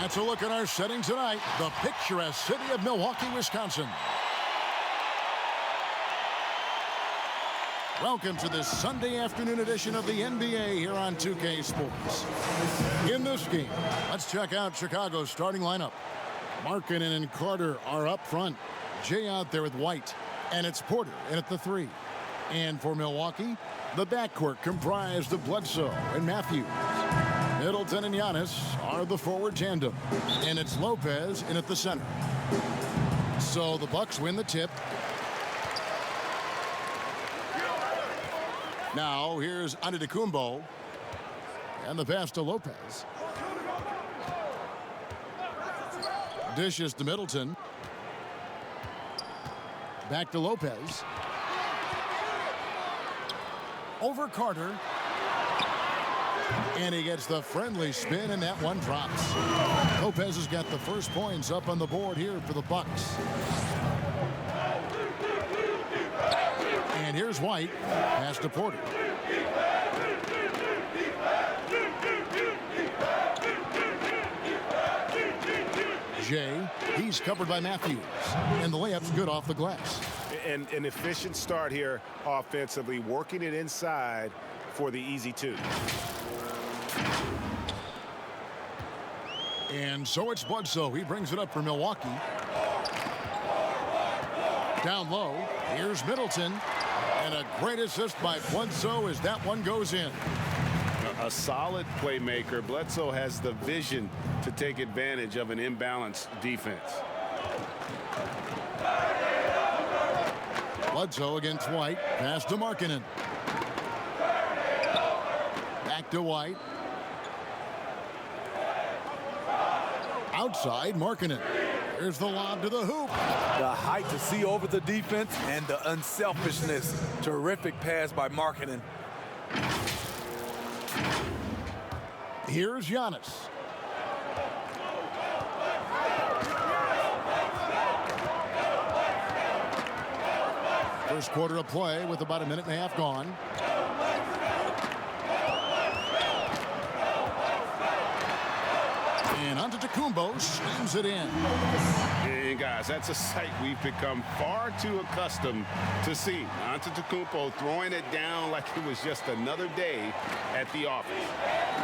That's a look at our setting tonight. The picturesque city of Milwaukee, Wisconsin. Welcome to this Sunday afternoon edition of the NBA here on 2K Sports. In this game, let's check out Chicago's starting lineup. Markkanen and Carter are up front. Jay out there with White. And it's Porter in at the 3. And for Milwaukee, the backcourt comprised of Bledsoe and Matthews. Middleton and Giannis are the forward tandem. And it's Lopez in at the center. So the Bucks win the tip. Now here's Antetokounmpo. And the pass to Lopez. Dishes to Middleton. Back to Lopez. Over Carter. And he gets the friendly spin, and that one drops. Lopez has got the first points up on the board here for the Bucks. And here's White. Pass to Porter. Jay, he's covered by Matthews. And the layup's good off the glass. And an efficient start here offensively, working it inside for the easy 2. And so it's Bledsoe. He brings it up for Milwaukee. Down low, here's Middleton. And a great assist by Bledsoe as that one goes in. A solid playmaker. Bledsoe has the vision to take advantage of an imbalanced defense. Bledsoe against White. Pass to Markkanen. Back to White. Outside, Markkanen. Here's the lob to the hoop. The height to see over the defense and the unselfishness. Terrific pass by Markkanen. Here's Giannis. First quarter of play with about a minute and a half gone. And Antetokounmpo slams it in. And guys, that's a sight we've become far too accustomed to seeing. Antetokounmpo throwing it down like it was just another day at the office.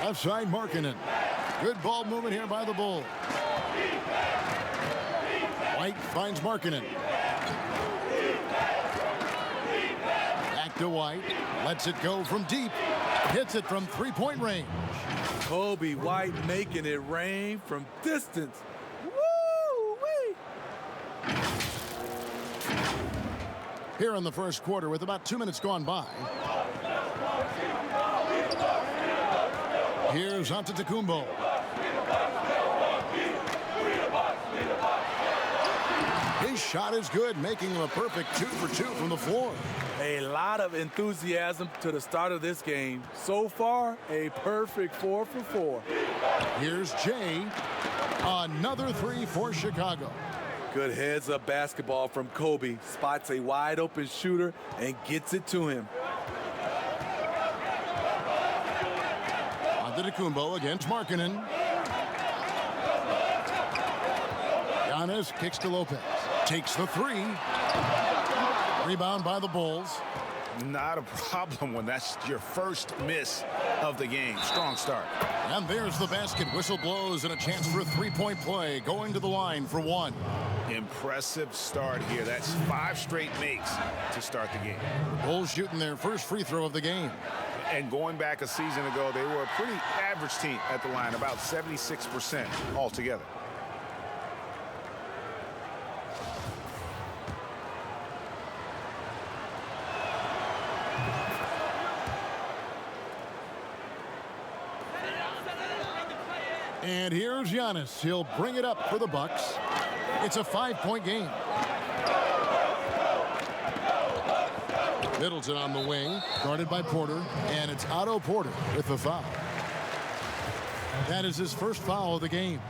Left side, Markkanen. Good ball movement here by the Bulls. White finds Markkanen. Back to White. Lets it go from deep. Hits it from three-point range. Kobe White making it rain from distance. Woo-wee! Here in the first quarter with about 2 minutes gone by. Here's Antetokounmpo. His shot is good, making him a perfect 2 for 2 from the floor. A lot of enthusiasm to the start of this game. So far, a perfect 4 for 4. Here's Jay. Another 3 for Chicago. Good heads-up basketball from Kobe. Spots a wide-open shooter and gets it to him. Antetokounmpo against Markkanen. Giannis kicks to Lopez. Takes the 3. Rebound by the Bulls. Not a problem when that's your first miss of the game. Strong start. And there's the basket. Whistle blows and a chance for a three-point play. Going to the line for 1. Impressive start here. That's 5 straight makes to start the game. Bulls shooting their first free throw of the game. And going back a season ago, they were a pretty average team at the line, about 76% altogether. And here's Giannis. He'll bring it up for the Bucks. It's a 5-point game. Middleton on the wing, guarded by Porter, and it's Otto Porter with the foul. That is his first foul of the game.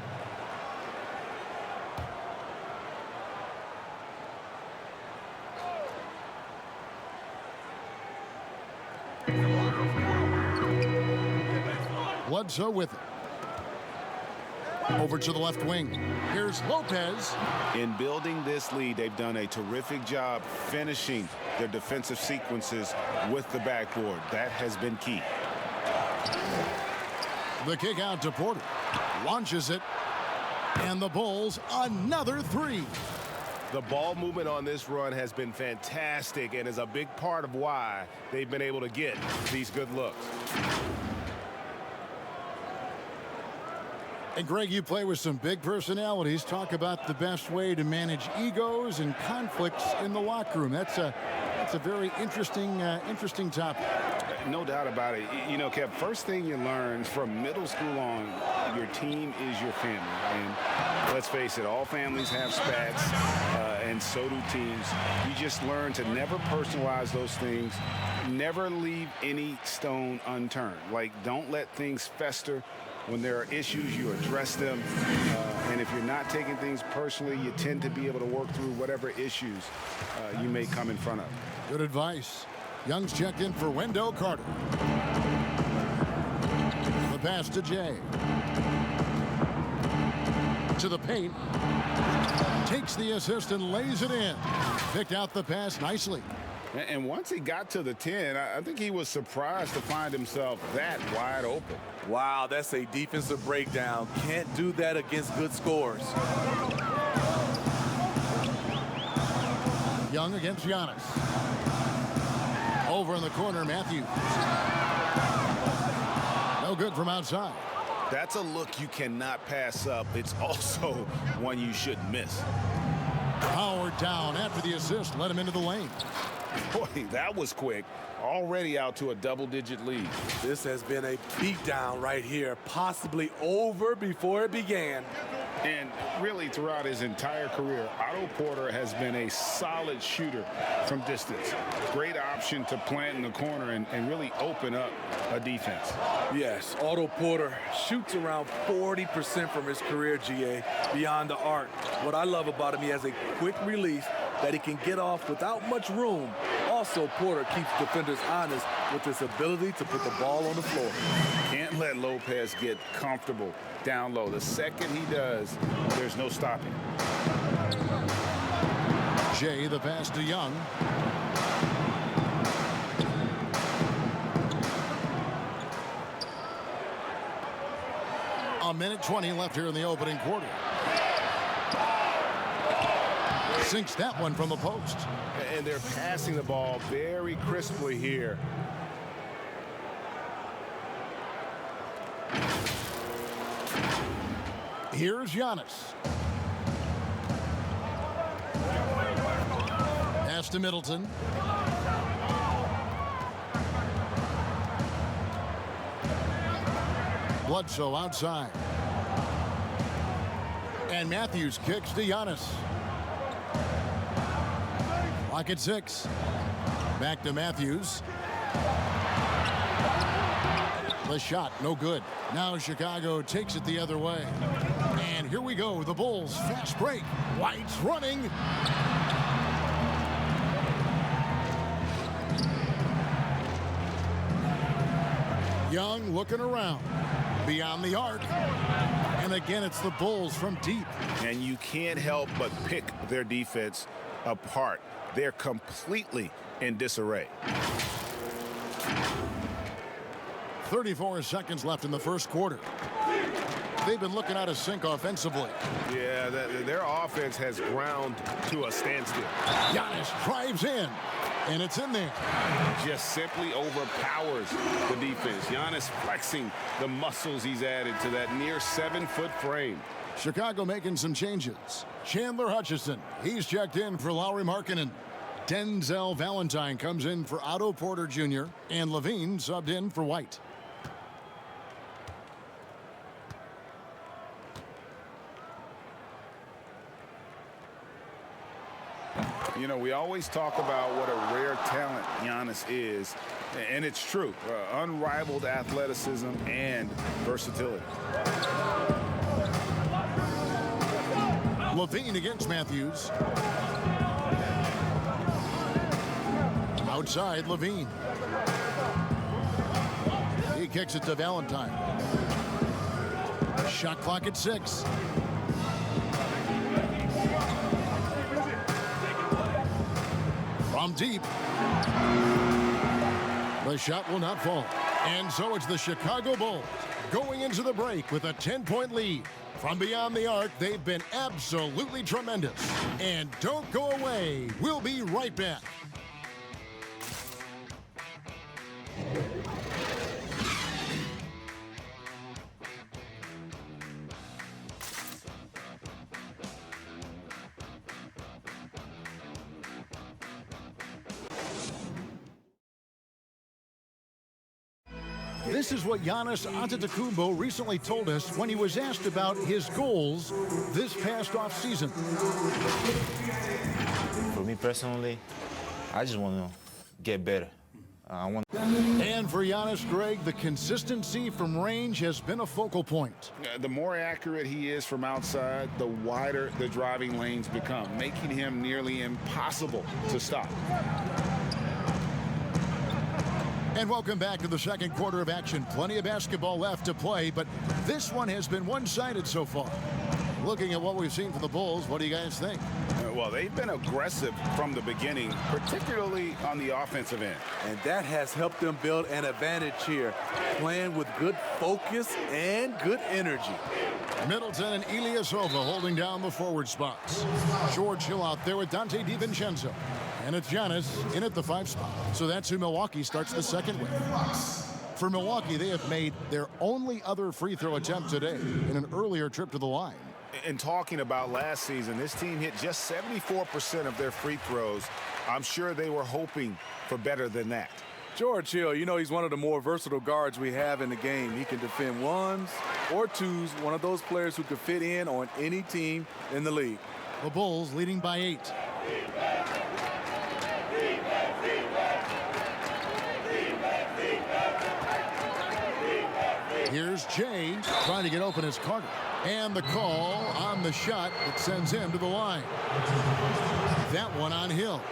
Bledsoe with it. Over to the left wing. Here's Lopez. In building this lead, they've done a terrific job finishing their defensive sequences with the backboard. That has been key. The kick out to Porter. Launches it. And the Bulls, another three. The ball movement on this run has been fantastic and is a big part of why they've been able to get these good looks. And Greg, you play with some big personalities. Talk about the best way to manage egos and conflicts in the locker room. That's a very interesting topic. No doubt about it. You know, Kev, first thing you learn from middle school on, your team is your family. And let's face it, all families have spats, and so do teams. You just learn to never personalize those things. Never leave any stone unturned. Like, don't let things fester. When there are issues, you address them. And if you're not taking things personally, you tend to be able to work through whatever issues you may come in front of. Good advice. Young's checked in for Wendell Carter. The pass to Jay. To the paint. Takes the assist and lays it in. Picked out the pass nicely. And once he got to the 10, I think he was surprised to find himself that wide open. Wow, that's a defensive breakdown. Can't do that against good scores. Young against Giannis. Over in the corner, Matthews. No good from outside. That's a look you cannot pass up. It's also one you shouldn't miss. Howard down after the assist. Let him into the lane. Boy, that was quick. Already out to a double-digit lead. This has been a beatdown right here, possibly over before it began. And really, throughout his entire career, Otto Porter has been a solid shooter from distance. Great option to plant in the corner and really open up a defense. Yes, Otto Porter shoots around 40% from his career, GA, beyond the arc. What I love about him, he has a quick release that he can get off without much room. Also, Porter keeps defenders honest with his ability to put the ball on the floor. Can't let Lopez get comfortable down low. The second he does, there's no stopping. Jay, the pass to Young. A minute 20 left here in the opening quarter. Sinks that one from the post. And they're passing the ball very crisply here. Here's Giannis. Pass to Middleton. Bledsoe outside. And Matthews kicks to Giannis. Lock at 6. Back to Matthews. The shot, no good. Now Chicago takes it the other way. And here we go, the Bulls, fast break. White's running. Young looking around. Beyond the arc. And again, it's the Bulls from deep. And you can't help but pick their defense apart. They're completely in disarray. 34 seconds left in the first quarter. They've been looking out of sync offensively. Yeah, their offense has ground to a standstill. Giannis drives in, and it's in there. Just simply overpowers the defense. Giannis flexing the muscles he's added to that near 7-foot frame. Chicago making some changes. Chandler Hutchison, he's checked in for Lauri Markkanen. Denzel Valentine comes in for Otto Porter Jr. and Levine subbed in for White. You know, we always talk about what a rare talent Giannis is, and it's true. Unrivaled athleticism and versatility. Levine against Matthews. Outside, Levine. He kicks it to Valentine. Shot clock at 6. From deep. The shot will not fall. And so it's the Chicago Bulls going into the break with a 10-point lead. From beyond the arc, they've been absolutely tremendous. And don't go away. We'll be right back. This is what Giannis Antetokounmpo recently told us when he was asked about his goals this past offseason. For me personally, I just want to get better. And for Giannis, Greg, the consistency from range has been a focal point. The more accurate he is from outside, the wider the driving lanes become, making him nearly impossible to stop. And welcome back to the second quarter of action. Plenty of basketball left to play, but this one has been one-sided so far. Looking at what we've seen from the Bulls, what do you guys think? Well, they've been aggressive from the beginning, particularly on the offensive end. And that has helped them build an advantage here, playing with good focus and good energy. Middleton and Ilyasova holding down the forward spots. George Hill out there with Dante DiVincenzo. And it's Giannis in at the 5 spot. So that's who Milwaukee starts the second with. For Milwaukee, they have made their only other free throw attempt today in an earlier trip to the line. In talking about last season, this team hit just 74% of their free throws. I'm sure they were hoping for better than that. George Hill, you know, he's one of the more versatile guards we have in the game. He can defend ones or twos, one of those players who could fit in on any team in the league. The Bulls leading by 8. Here's Jay trying to get open as Carter. And the call on the shot that sends him to the line. That one on Hill.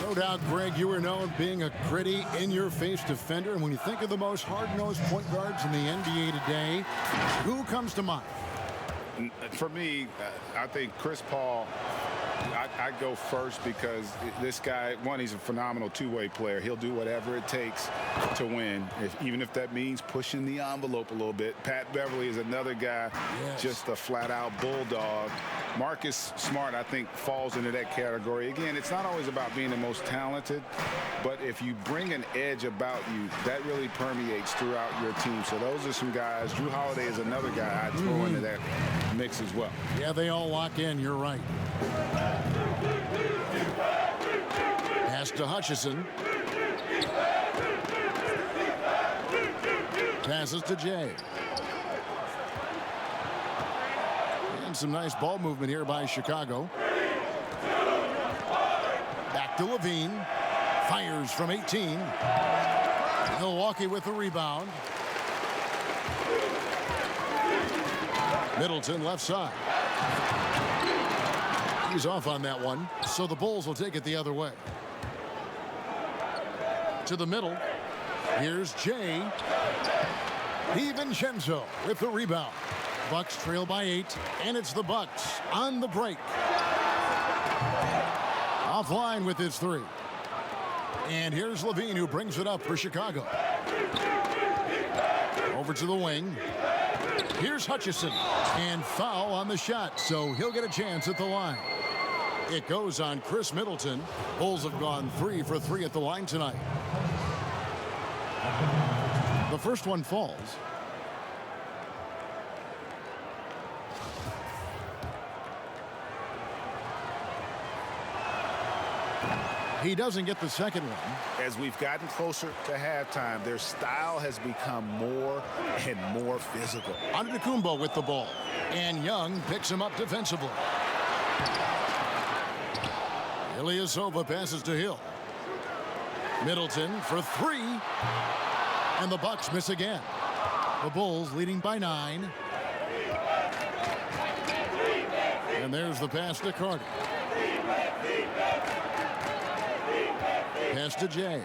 No doubt, Greg, you were known being a gritty, in-your-face defender. And when you think of the most hard-nosed point guards in the NBA today, who comes to mind? For me, I think Chris Paul. I go first because this guy, one, he's a phenomenal two-way player. He'll do whatever it takes to win, even if that means pushing the envelope a little bit. Pat Beverly is another guy, just a flat-out bulldog. Marcus Smart, I think, falls into that category. Again, it's not always about being the most talented, but if you bring an edge about you, that really permeates throughout your team. So those are some guys. Drew Holiday is another guy I'd throw into that mix as well. Yeah, they all lock in. You're right. Pass to Hutchison. Passes to Jay. And some nice ball movement here by Chicago. Back to Levine. Fires from 18. Milwaukee with the rebound. Middleton left side. He's off on that one, so the Bulls will take it the other way. To the middle. Here's Jay. DiVincenzo with the rebound. Bucks trail by 8, and it's the Bucks on the break. Offline with his 3. And here's Levine, who brings it up for Chicago. Over to the wing. Here's Hutchison, and foul on the shot, so he'll get a chance at the line. It goes on Chris Middleton. Bulls have gone 3 for 3 at the line tonight. The first one falls. He doesn't get the second one. As we've gotten closer to halftime, their style has become more and more physical. Antetokounmpo with the ball. And Young picks him up defensively. Ilyasova passes to Hill. Middleton for 3. And the Bucks miss again. The Bulls leading by 9. And there's the pass to Carter. Pass to Jay.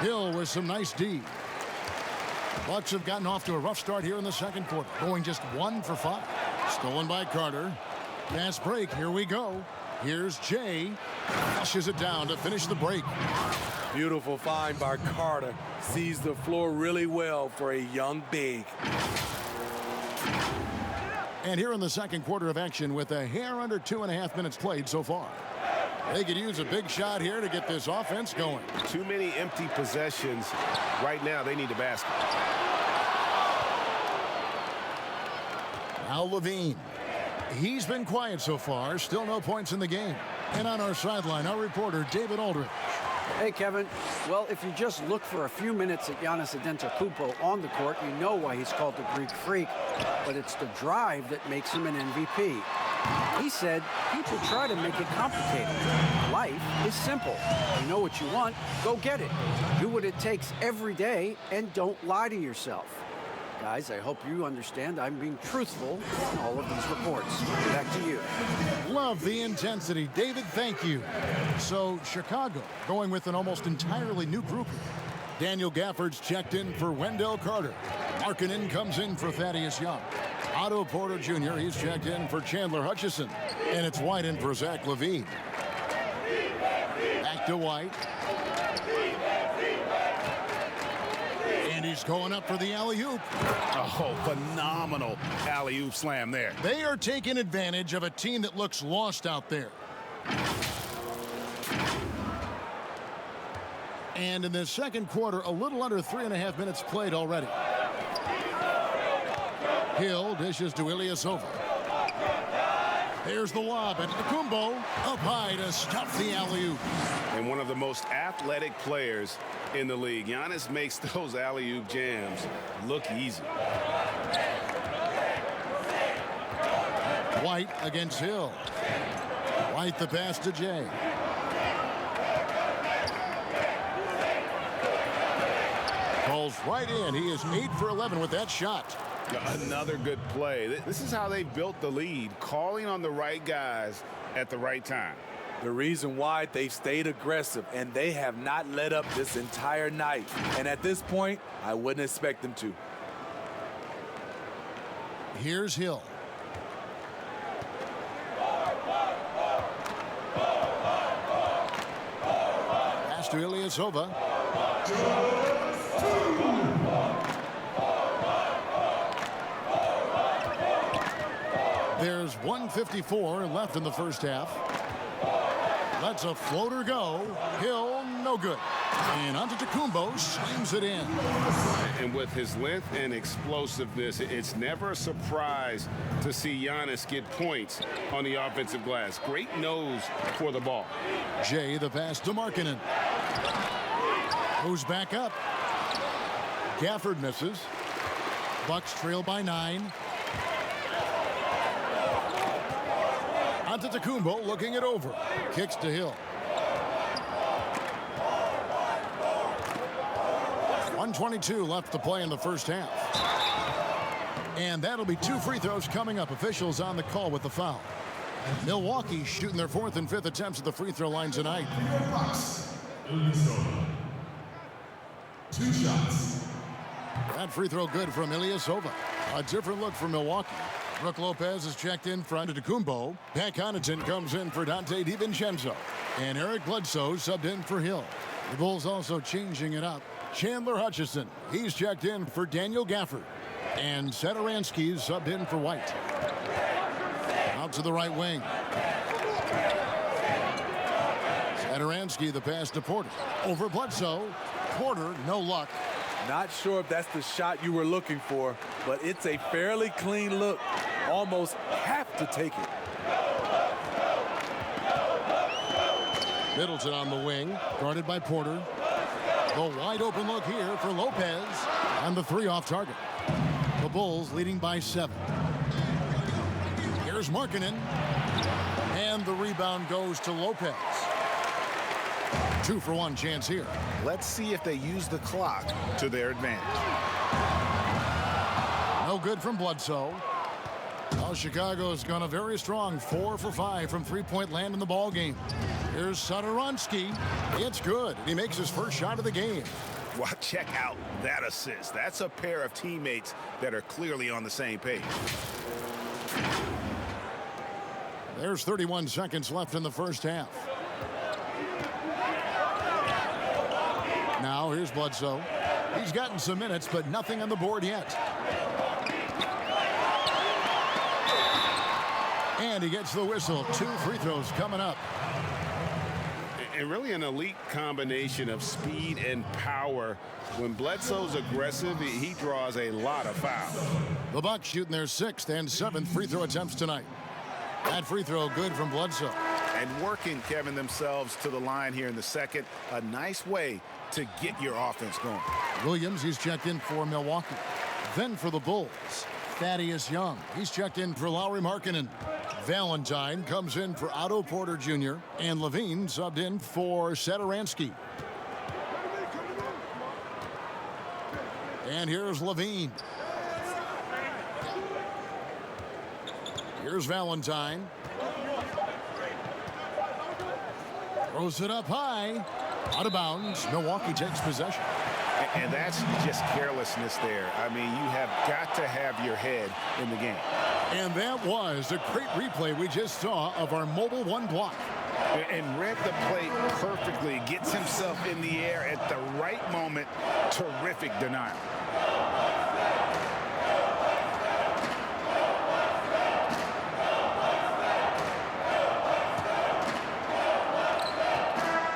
Hill with some nice D. Bucks have gotten off to a rough start here in the second quarter, going just 1 for 5. Stolen by Carter. Fast break, here we go. Here's Jay. Flushes it down to finish the break. Beautiful find by Carter. Sees the floor really well for a young big. And here in the second quarter of action with a hair under 2.5 minutes played so far. They could use a big shot here to get this offense going. Too many empty possessions. Right now, they need a basket. Now Levine. He's been quiet so far. Still no points in the game. And on our sideline, our reporter, David Aldridge. Hey, Kevin. Well, if you just look for a few minutes at Giannis Antetokounmpo on the court, you know why he's called the Greek Freak. But it's the drive that makes him an MVP. He said people try to make it complicated. Life is simple. You know what you want, go get it. Do what it takes every day and don't lie to yourself. Guys, I hope you understand I'm being truthful in all of these reports. Back to you. Love the intensity. David, thank you. So, Chicago going with an almost entirely new group. Daniel Gafford's checked in for Wendell Carter. Markkanen comes in for Thaddeus Young. Otto Porter Jr., he's checked in for Chandler Hutchison. And it's White in for Zach LaVine. Back to White. And he's going up for the alley-oop. Oh, phenomenal alley-oop slam there. They are taking advantage of a team that looks lost out there. And in the second quarter, a little under 3.5 minutes played already. Hill dishes to Ilyasova. There's the lob, and Antetokounmpo up high to stuff the alley-oop. And one of the most athletic players in the league. Giannis makes those alley-oop jams look easy. White against Hill. White the pass to Jay. Falls right in. He is 8 for 11 with that shot. Another good play. This is how they built the lead, calling on the right guys at the right time. The reason why they've stayed aggressive, and they have not let up this entire night. And at this point, I wouldn't expect them to. Here's Hill. Pass to Ilyasova. There's 1:54 left in the first half. Lets a floater go. Hill, no good. And Antetokounmpo slams it in. And with his length and explosiveness, it's never a surprise to see Giannis get points on the offensive glass. Great nose for the ball. Jay, the pass to Markkanen. Goes back up. Gafford misses. Bucks trail by 9. Antetokounmpo looking it over. Kicks to Hill. 1:22 left to play in the first half. And that'll be 2 free throws coming up. Officials on the call with the foul. Milwaukee shooting their 4th and 5th attempts at the free throw line tonight. 2 shots. That free throw good from Ilyasova. A different look for Milwaukee. Brook Lopez is checked in for Antetokounmpo. Pat Connaughton comes in for Dante DiVincenzo. And Eric Bledsoe subbed in for Hill. The Bulls also changing it up. Chandler Hutchison, he's checked in for Daniel Gafford. And Satoransky's subbed in for White. Out to the right wing. Satoransky, the pass to Porter. Over Bledsoe. Porter, no luck. Not sure if that's the shot you were looking for, but it's a fairly clean look. Almost have to take it. Middleton on the wing, guarded by Porter. The wide open look here for Lopez. And the 3 off target. The Bulls leading by 7. Here's Markkanen. And the rebound goes to Lopez. 2-for-1 chance here. Let's see if they use the clock to their advantage. No good from Bledsoe. Well, Chicago's gone a very strong 4 for 5 from 3-point land in the ball game. Here's Satoransky. It's good. He makes his first shot of the game. Well, check out that assist. That's a pair of teammates that are clearly on the same page. There's 31 seconds left in the first half. Now here's Bledsoe. He's gotten some minutes, but nothing on the board yet. And he gets the whistle. 2 free throws coming up. And really an elite combination of speed and power. When Bledsoe's aggressive, he draws a lot of fouls. The Bucks shooting their 6th and 7th free throw attempts tonight. That free throw good from Bledsoe. And working, Kevin, themselves to the line here in the second. A nice way to get your offense going. Williams, he's checked in for Milwaukee. Then for the Bulls, Thaddeus Young. He's checked in for Lauri Markkanen. Valentine comes in for Otto Porter Jr. And Levine subbed in for Satoransky. And here's Levine. Here's Valentine. Throws it up high. Out of bounds. Milwaukee takes possession. And that's just carelessness there. I mean, you have got to have your head in the game. And that was a great replay we just saw of our mobile one block. And read the play perfectly. Gets himself in the air at the right moment. Terrific denial.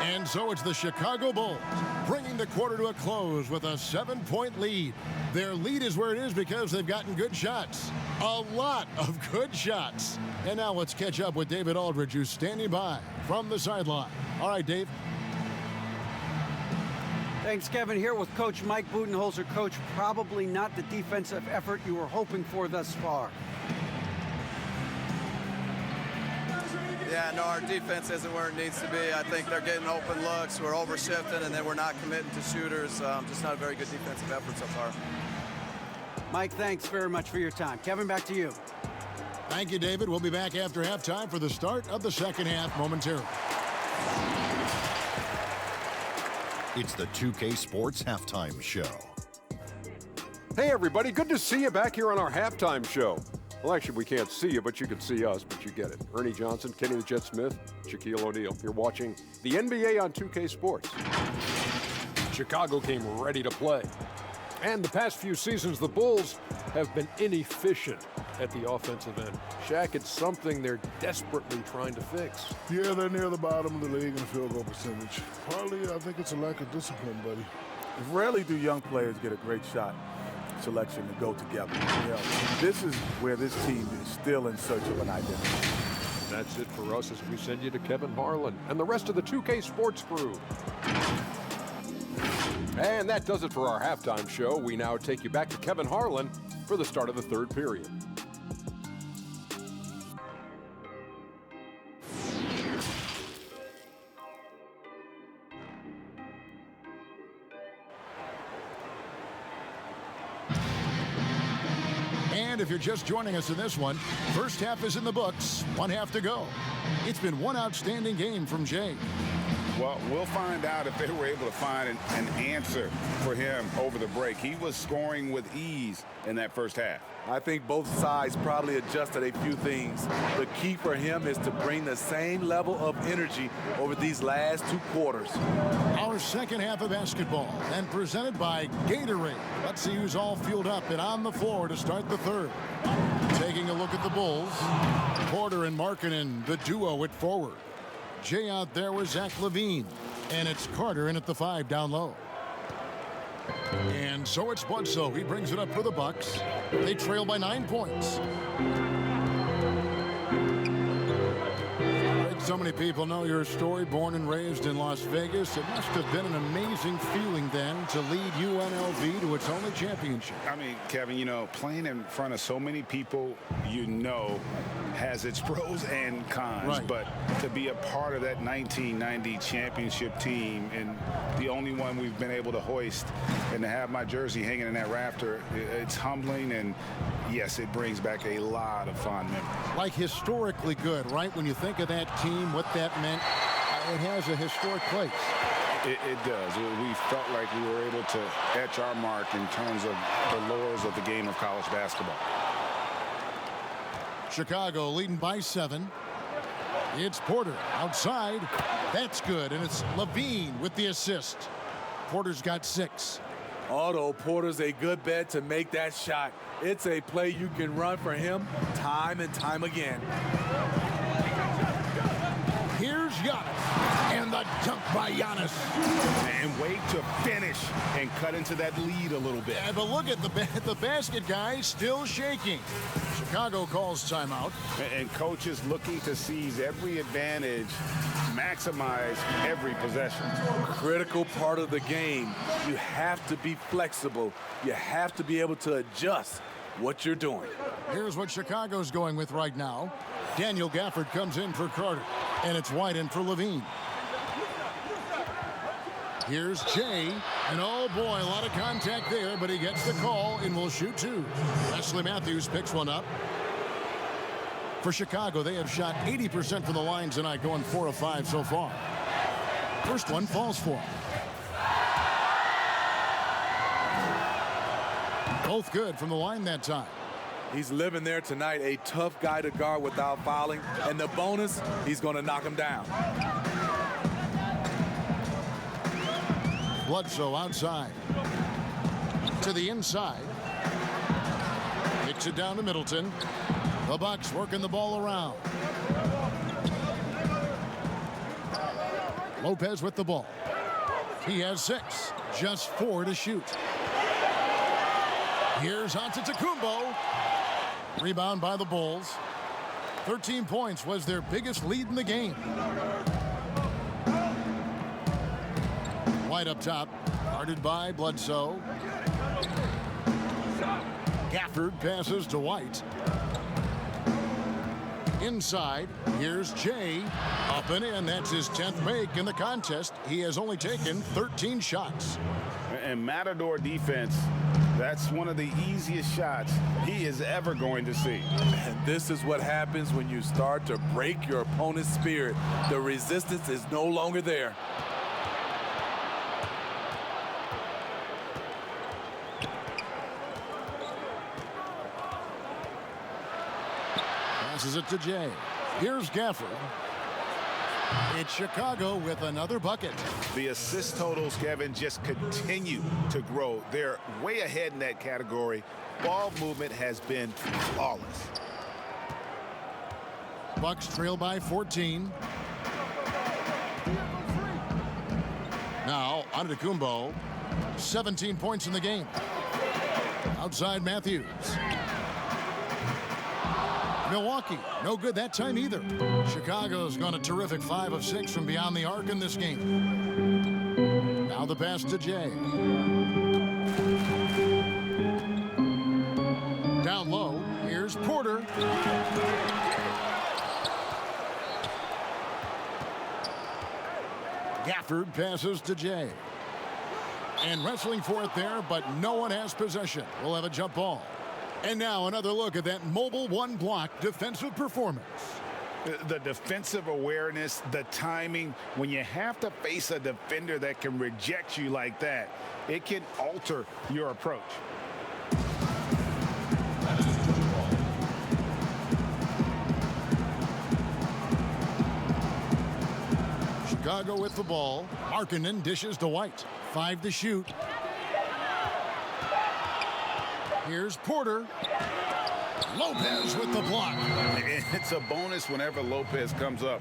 And so it's the Chicago Bulls bringing the quarter to a close with a 7-point lead. Their lead is where it is because they've gotten good shots. A lot of good shots. And now let's catch up with David Aldridge, who's standing by from the sideline. All right, Dave. Thanks, Kevin. Here with Coach Mike Budenholzer. Coach, probably not the defensive effort you were hoping for thus far. Yeah, no, our defense isn't where it needs to be. I think they're getting open looks. We're overshifting, and then we're not committing to shooters. Just not a very good defensive effort so far. Mike, thanks very much for your time. Kevin, back to you. Thank you, David. We'll be back after halftime for the start of the second half momentarily. It's the 2K Sports Halftime Show. Hey, everybody. Good to see you back here on our halftime show. Well, actually, we can't see you, but you can see us, but you get it. Ernie Johnson, Kenny the Jet Smith, Shaquille O'Neal. You're watching the NBA on 2K Sports. Chicago came ready to play. And the past few seasons, the Bulls have been inefficient at the offensive end. Shaq, it's something they're desperately trying to fix. Yeah, they're near the bottom of the league in field goal percentage. Partly, I think it's a lack of discipline, buddy. Rarely do young players get a great shot selection to go together. You know, this is where this team is still in search of an identity. That's it for us as we send you to Kevin Harlan and the rest of the 2K Sports crew. And that does it for our halftime show. We now take you back to Kevin Harlan for the start of the third period. And if you're just joining us in this one, first half is in the books, one half to go. It's been one outstanding game from Jay. Well, we'll find out if they were able to find an answer for him over the break. He was scoring with ease in that first half. I think both sides probably adjusted a few things. The key for him is to bring the same level of energy over these last 2 quarters. Our second half of basketball, and presented by Gatorade. Let's see who's all fueled up and on the floor to start the third. Taking a look at the Bulls, Porter and Markkanen, the duo at forward. Jay out there with Zach LaVine, and it's Carter in at the 5 down low. And so it's Bledsoe. He brings it up for the Bucks. They trail by 9 points. So many people know your story, born and raised in Las Vegas. It must have been an amazing feeling then to lead UNLV to its only championship. I mean, Kevin, you know, playing in front of so many people, you know, has its pros and cons. Right. But to be a part of that 1990 championship team and the only one we've been able to hoist and to have my jersey hanging in that rafter, it's humbling. And, yes, it brings back a lot of fond memories. Like historically good, right? When you think of that team, what that meant. it has a historic place. It does. We felt like we were able to etch our mark in terms of the lures of the game of college basketball. Chicago leading by 7. It's Porter outside. That's good, and it's Levine with the assist. Porter's got 6. Otto Porter's a good bet to make that shot. It's a play you can run for him time and time again. Here's Giannis, and the dunk by Giannis. And wait to finish and cut into that lead a little bit. Yeah, but look at the basket guy still shaking. Chicago calls timeout. And coaches looking to seize every advantage, maximize every possession. Critical part of the game. You have to be flexible. You have to be able to adjust what you're doing. Here's what Chicago's going with right now. Daniel Gafford comes in for Carter, and it's White in for Levine. Here's Jay, and oh boy, a lot of contact there, but he gets the call and will shoot 2. Wesley Matthews picks one up. For Chicago, they have shot 80% from the line tonight, going 4 of 5 so far. First one falls for him. Both good from the line that time. He's living there tonight, a tough guy to guard without fouling, and the bonus, he's going to knock him down. Bledsoe outside. To the inside. Kicks it down to Middleton. The Bucks working the ball around. Lopez with the ball. He has 6. Just 4 to shoot. Here's Antetokounmpo. Rebound by the Bulls. 13 points was their biggest lead in the game. White up top, guarded by Bledsoe. Gafford passes to White. Inside, here's Jay. Up and in, that's his 10th make in the contest. He has only taken 13 shots. And Matador defense, that's one of the easiest shots he is ever going to see. And this is what happens when you start to break your opponent's spirit. The resistance is no longer there. Passes it to Jay. Here's Gafford. It's Chicago with another bucket. The assist totals, Kevin, just continue to grow. They're way ahead in that category. Ball movement has been flawless. Bucks trail by 14. Now, Antetokounmpo, 17 points in the game. Outside Matthews. Milwaukee, no good that time either. Chicago's gone a terrific 5 of 6 from beyond the arc in this game. Now the pass to Jay. Down low, here's Porter. Gafford passes to Jay. And wrestling for it there, but no one has possession. We'll have a jump ball. And now another look at that mobile one-block defensive performance. The defensive awareness, the timing, when you have to face a defender that can reject you like that, it can alter your approach. Chicago with the ball. Markkanen dishes to White. 5 to shoot. Here's Porter. Lopez with the block. It's a bonus whenever Lopez comes up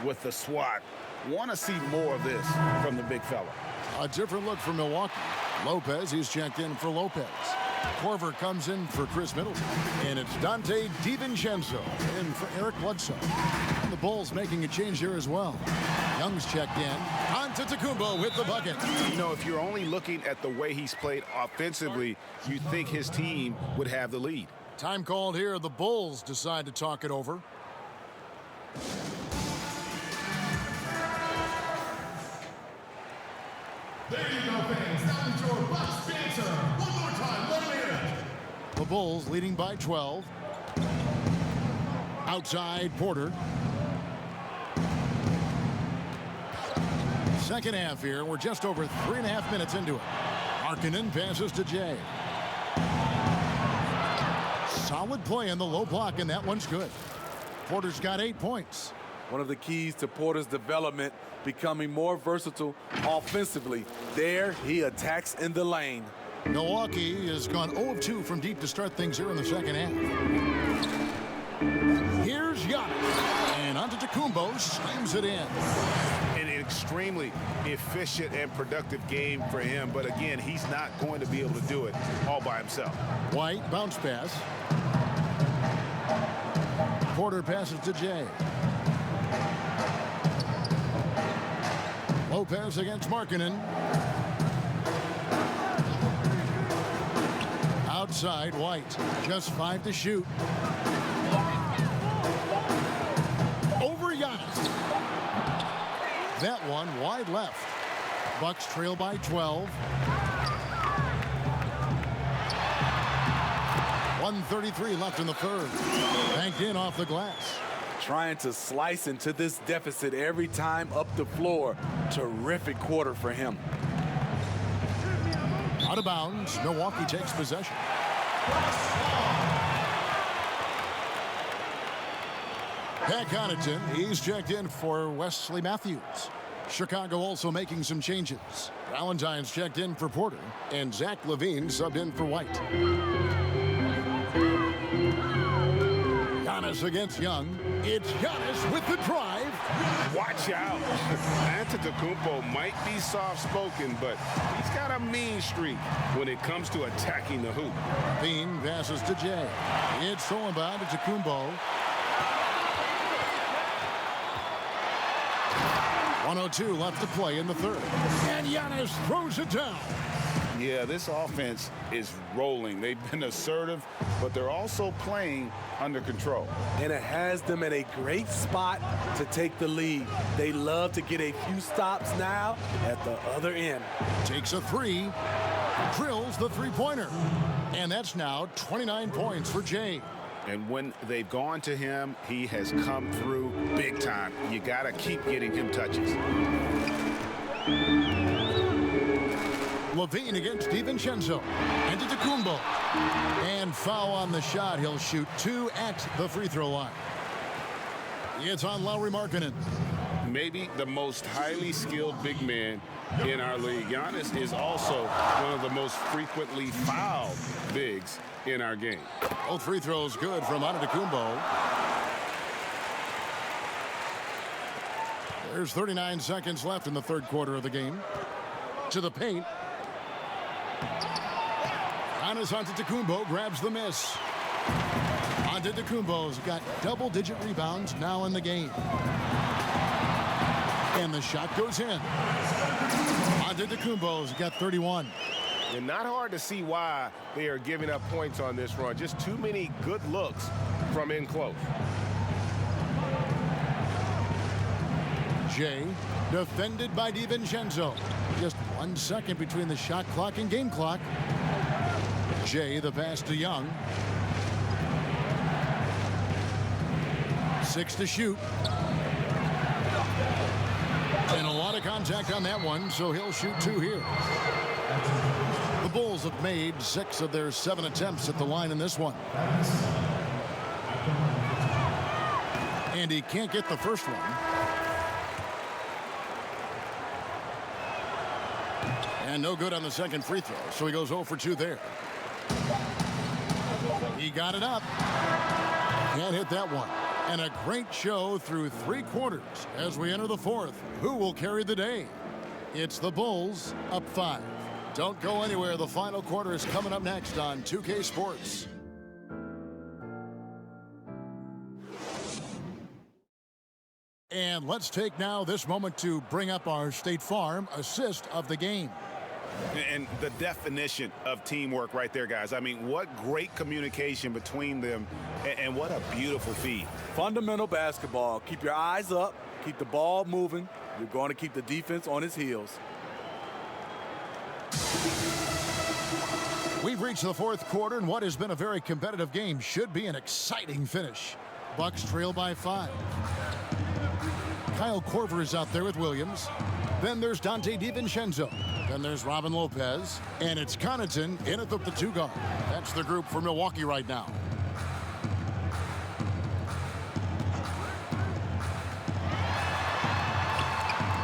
with the swat. Want to see more of this from the big fella. A different look for Milwaukee. Lopez, he's checked in for Lopez. Korver comes in for Chris Middleton. And it's Dante DiVincenzo in for Eric Bledsoe. And the Bulls making a change here as well. Young's checked in. Antetokounmpo with the bucket. You know, if you're only looking at the way he's played offensively, you'd think his team would have the lead. Time called here. The Bulls decide to talk it over. There you go, fans. That was your Bucks banter. One more time. Let me hear it. The Bulls leading by 12. Outside Porter. Second half here. We're just over 3.5 minutes into it. Markkanen passes to Jay. Solid play in the low block, and that one's good. Porter's got 8 points. One of the keys to Porter's development, becoming more versatile offensively. There, he attacks in the lane. Milwaukee has gone 0 of 2 from deep to start things here in the second half. Here's Giannis, and Antetokounmpo slams it in. An extremely efficient and productive game for him, but again, he's not going to be able to do it all by himself. White bounce pass. Porter passes to Jay. Lopez against Markkanen. Outside, White. Just 5 to shoot. Over Giannis. That one wide left. Bucks trail by 12. 1:33 left in the third. Banked in off the glass. Trying to slice into this deficit every time up the floor. Terrific quarter for him. Out of bounds. Milwaukee takes possession. Pat Connaughton, he's checked in for Wesley Matthews. Chicago also making some changes. Valentine's checked in for Porter, and Zach LaVine subbed in for White. Giannis against Young. It's Giannis with the drive. Watch out. Antetokounmpo might be soft-spoken, but he's got a mean streak when it comes to attacking the hoop. Bean passes to Jay. It's stolen by Antetokounmpo. 1:02 left to play in the third. And Giannis throws it down. Yeah, this offense is rolling. They've been assertive, but they're also playing under control. And it has them in a great spot to take the lead. They love to get a few stops now at the other end. Takes a 3, drills the three-pointer. And that's now 29 points for Jay. And when they've gone to him, he has come through big time. You got to keep getting him touches. LaVine against DiVincenzo. Antetokounmpo. And foul on the shot. He'll shoot 2 at the free throw line. It's on Lauri Markkanen. Maybe the most highly skilled big man in our league. Giannis is also one of the most frequently fouled bigs in our game. Both free throws good from Antetokounmpo. There's 39 seconds left in the third quarter of the game. To the paint. Giannis Antetokounmpo grabs the miss. Antetokounmpo's got double-digit rebounds now in the game. And the shot goes in. Antetokounmpo's got 31. And not hard to see why they are giving up points on this run. Just too many good looks from in close. Jay defended by DiVincenzo. Just 1 second between the shot clock and game clock. Jay the pass to Young. 6 to shoot. And a lot of contact on that one, so he'll shoot 2 here. The Bulls have made 6 of their 7 attempts at the line in this one. And he can't get the first one. And no good on the second free throw, so he goes 0 for 2 there. He got it up. Can't hit that one. And a great show through 3 quarters as we enter the fourth. Who will carry the day? It's the Bulls up 5. Don't go anywhere. The final quarter is coming up next on 2K Sports. And let's take now this moment to bring up our State Farm assist of the game. And the definition of teamwork right there, guys. I mean, what great communication between them, and what a beautiful feed. Fundamental basketball. Keep your eyes up. Keep the ball moving. You're going to keep the defense on its heels. We've reached the fourth quarter, and what has been a very competitive game should be an exciting finish. Bucks trail by 5. Kyle Korver is out there with Williams. Then there's Dante DiVincenzo. Then there's Robin Lopez. And it's Connaughton in at the 2 guard. That's the group for Milwaukee right now.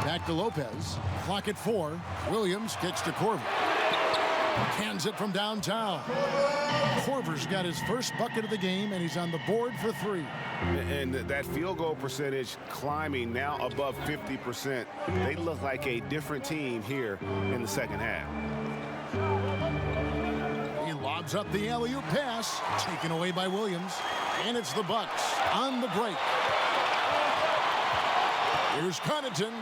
Back to Lopez. Clock at 4. Williams kicks to Korver. Cans it from downtown. Korver's got his first bucket of the game, and he's on the board for 3. And that field goal percentage climbing now above 50%. They look like a different team here in the second half. He lobs up the alley-oop pass, taken away by Williams. And it's the Bucks on the break. Here's Connaughton.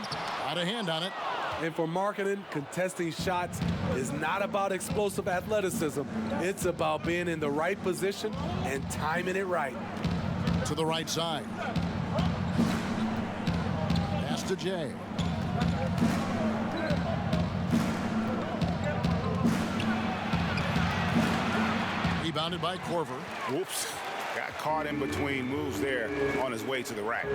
Got a hand on it. And for marketing, contesting shots is not about explosive athleticism. It's about being in the right position and timing it right. To the right side. Pass to Jay. Rebounded by Korver. Whoops. Got caught in between moves there on his way to the rack.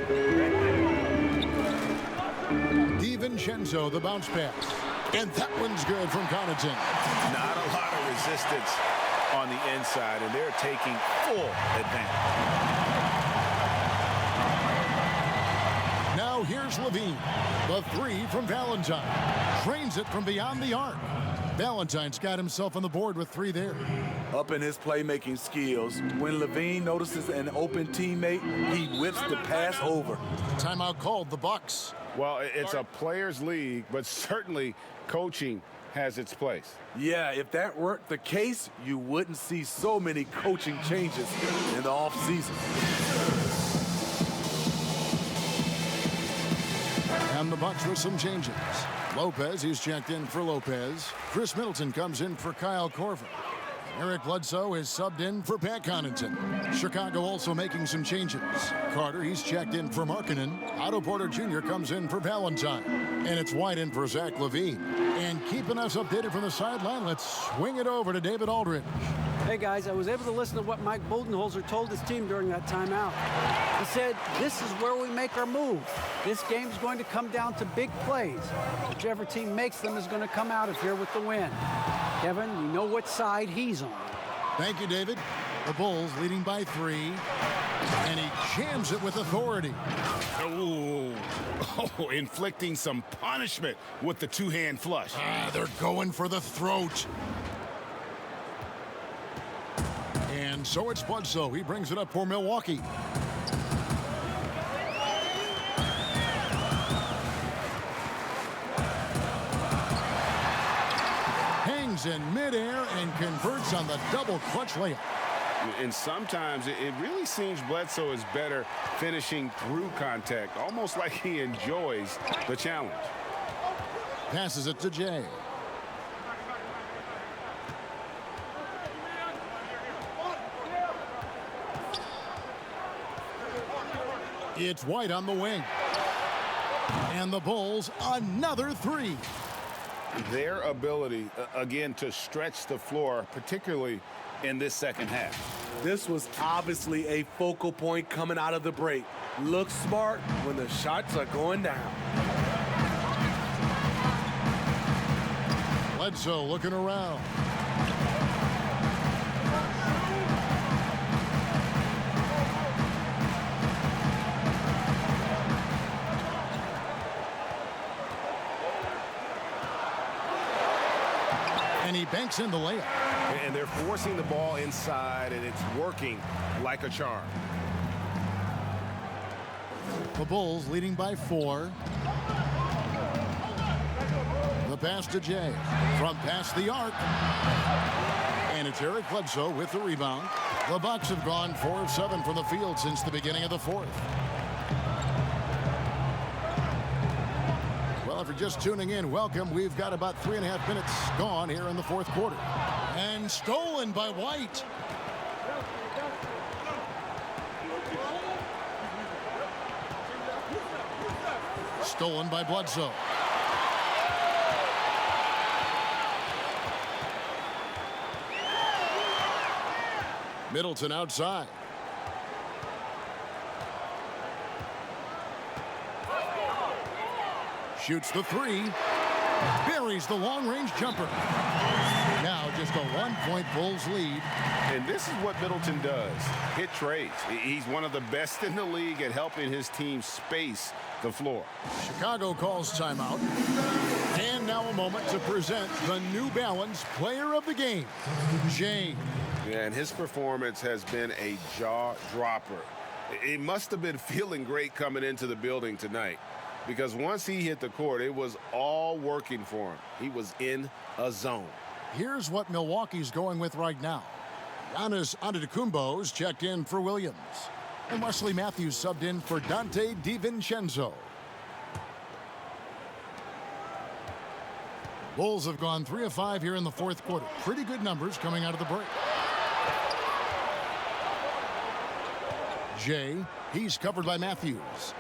DiVincenzo, the bounce pass. And that one's good from Connaughton. Not a lot of resistance on the inside, and they're taking full advantage. Now here's Levine. The 3 from Valentine. Trains it from beyond the arc. Valentine's got himself on the board with 3 there. Up in his playmaking skills, when Levine notices an open teammate, he whips the pass over. Timeout called, the Bucks. Well, it's a players' league, but certainly coaching has its place. Yeah, if that weren't the case, you wouldn't see so many coaching changes in the offseason. And the Bucks with some changes. Lopez, he's checked in for Lopez. Chris Middleton comes in for Kyle Korver. Eric Bledsoe is subbed in for Pat Connaughton. Chicago also making some changes. Carter, he's checked in for Markkanen. Otto Porter Jr. comes in for Valentine. And it's White in for Zach LaVine. And keeping us updated from the sideline, let's swing it over to David Aldridge. Hey, guys, I was able to listen to what Mike Budenholzer told his team during that timeout. He said, this is where we make our move. This game's going to come down to big plays. Whichever team makes them is going to come out of here with the win. Kevin, we know what side he's on. Thank you, David. The Bulls leading by 3. And he jams it with authority. Oh, inflicting some punishment with the 2-hand flush. They're going for the throat. And so it's Bledsoe. He brings it up for Milwaukee. Hangs in midair and converts on the double clutch layup. And sometimes it really seems Bledsoe is better finishing through contact, almost like he enjoys the challenge. Passes it to Jay. It's White on the wing. And the Bulls, another 3. Their ability, again, to stretch the floor, particularly in this second half. This was obviously a focal point coming out of the break. Look smart when the shots are going down. Bledsoe looking around. And he banks in the layup. And they're forcing the ball inside, and it's working like a charm. The Bulls leading by 4. The pass to Jay. From past the arc. And it's Eric Bledsoe with the rebound. The Bucks have gone 4 of 7 from the field since the beginning of the 4th. Well, if you're just tuning in, welcome. We've got about 3.5 minutes gone here in the 4th quarter. And stolen by White. Stolen by Bledsoe. Middleton outside. shoots the three. Buries the long-range jumper. Now just a 1-point Bulls lead. And this is what Middleton does. Hit trades. He's one of the best in the league at helping his team space the floor. Chicago calls timeout. And now a moment to present the New Balance Player of the Game, Jay. Yeah, and his performance has been a jaw-dropper. He must have been feeling great coming into the building tonight, because once he hit the court, it was all working for him. He was in a zone. Here's what Milwaukee's going with right now. Giannis Antetokounmpo's checked in for Williams. And Wesley Matthews subbed in for Dante DiVincenzo. Bulls have gone 3 of 5 here in the fourth quarter. Pretty good numbers coming out of the break. Jay, he's covered by Matthews.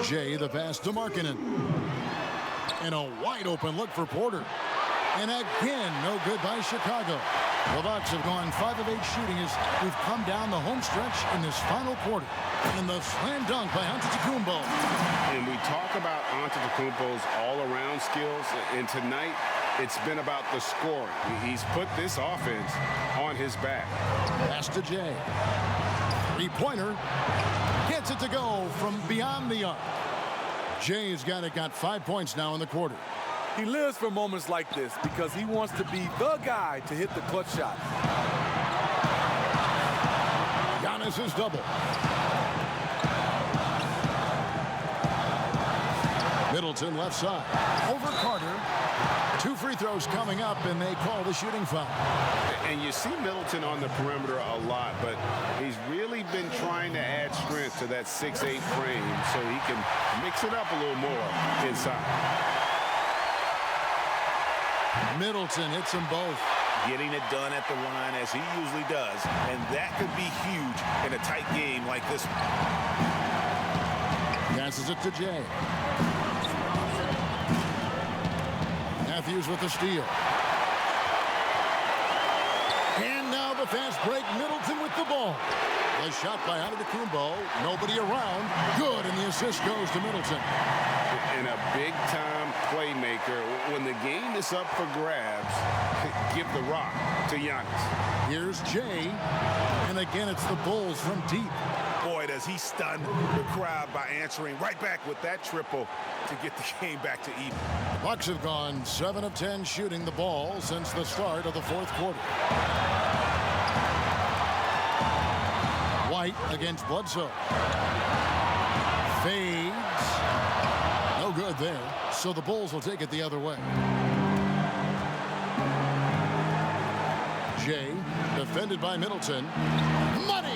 Jay, the pass to Markkanen. And a wide open look for Porter. And again, no good by Chicago. The Bucks have gone 5 of 8 shooting as we've come down the home stretch in this final quarter. And the slam dunk by Antetokounmpo. And we talk about Antetokounmpo's all-around skills, and tonight it's been about the scoring. He's put this offense on his back. Pass to Jay. Three-pointer. Gets it to go from beyond the arc. Jay's got 5 points now in the quarter. He lives for moments like this because he wants to be the guy to hit the clutch shot. Giannis is double. Middleton left side. Over Carter. 2 free throws coming up, and they call the shooting foul. And you see Middleton on the perimeter a lot, but he's really been trying to add strength to that 6'8" frame so he can mix it up a little more inside. Middleton hits them both. Getting it done at the line as he usually does, and that could be huge in a tight game like this one. Passes it to Jay. Matthews with the steal. And now the fast break. Middleton with the ball. The shot by Antetokounmpo. Nobody around. Good, and the assist goes to Middleton. And a big-time playmaker. When the game is up for grabs, give the rock to Giannis. Here's Jay. And again, it's the Bulls from deep. Boy, does he stun the crowd by answering right back with that triple to get the game back to even. The Bucks have gone 7 of 10 shooting the ball since the start of the fourth quarter. White against Bledsoe. Fades. No good there. So the Bulls will take it the other way. Jay, defended by Middleton. Money!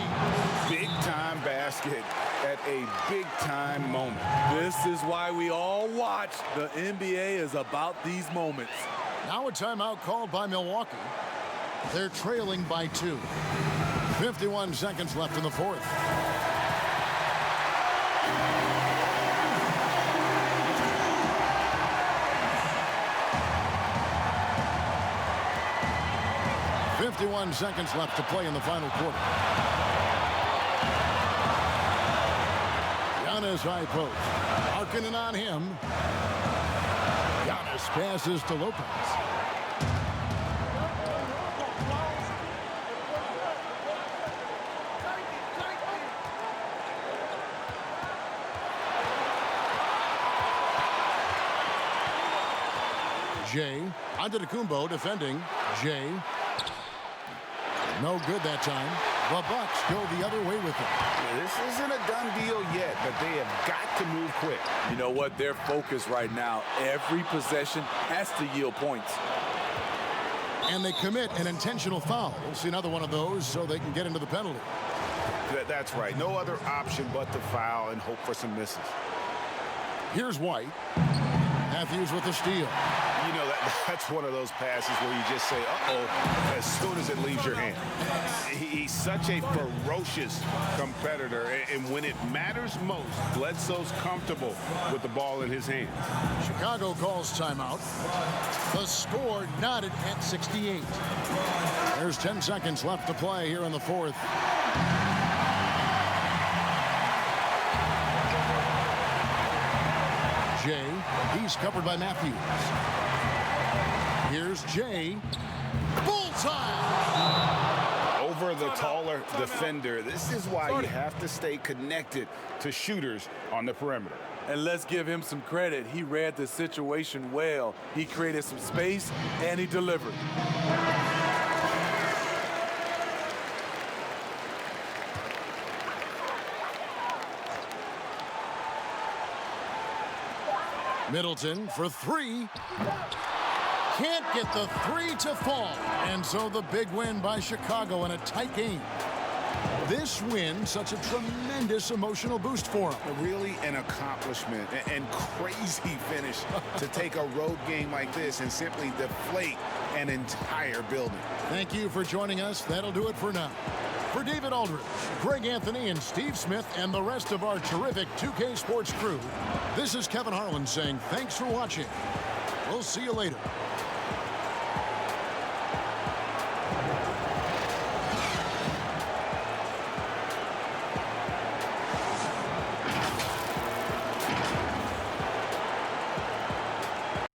Big-time basket at a big-time moment. This is why we all watch. The NBA is about these moments. Now a timeout called by Milwaukee. They're trailing by 2. 51 seconds left in the fourth. .51 seconds left to play in the final quarter. Giannis high post. Markkanen on him. Giannis passes to Lopez. Jay. Antetokounmpo defending. Jay. No good that time. The Bucks go the other way with it. This isn't a done deal yet, but they have got to move quick. You know what? Their focus right now, every possession has to yield points. And they commit an intentional foul. We'll see another one of those so they can get into the penalty. That's right. No other option but to foul and hope for some misses. Here's White. Matthews with the steal. You know, that's one of those passes where you just say, uh-oh, as soon as it leaves your hand. He's such a ferocious competitor, and when it matters most, Bledsoe's comfortable with the ball in his hands. Chicago calls timeout. The score knotted at 68. There's 10 seconds left to play here in the fourth. Jay. He's covered by Matthews. Here's Jay. Bullseye! Over the taller defender. This is why you have to stay connected to shooters on the perimeter. And let's give him some credit. He read the situation well. He created some space, and he delivered. Middleton for three. Can't get the three to fall. And so the big win by Chicago in a tight game. This win, such a tremendous emotional boost for him. Really an accomplishment and crazy finish to take a road game like this and simply deflate an entire building. Thank you for joining us. That'll do it for now. For David Aldridge, Greg Anthony, and Steve Smith, and the rest of our terrific 2K Sports crew, this is Kevin Harlan saying thanks for watching. We'll see you later.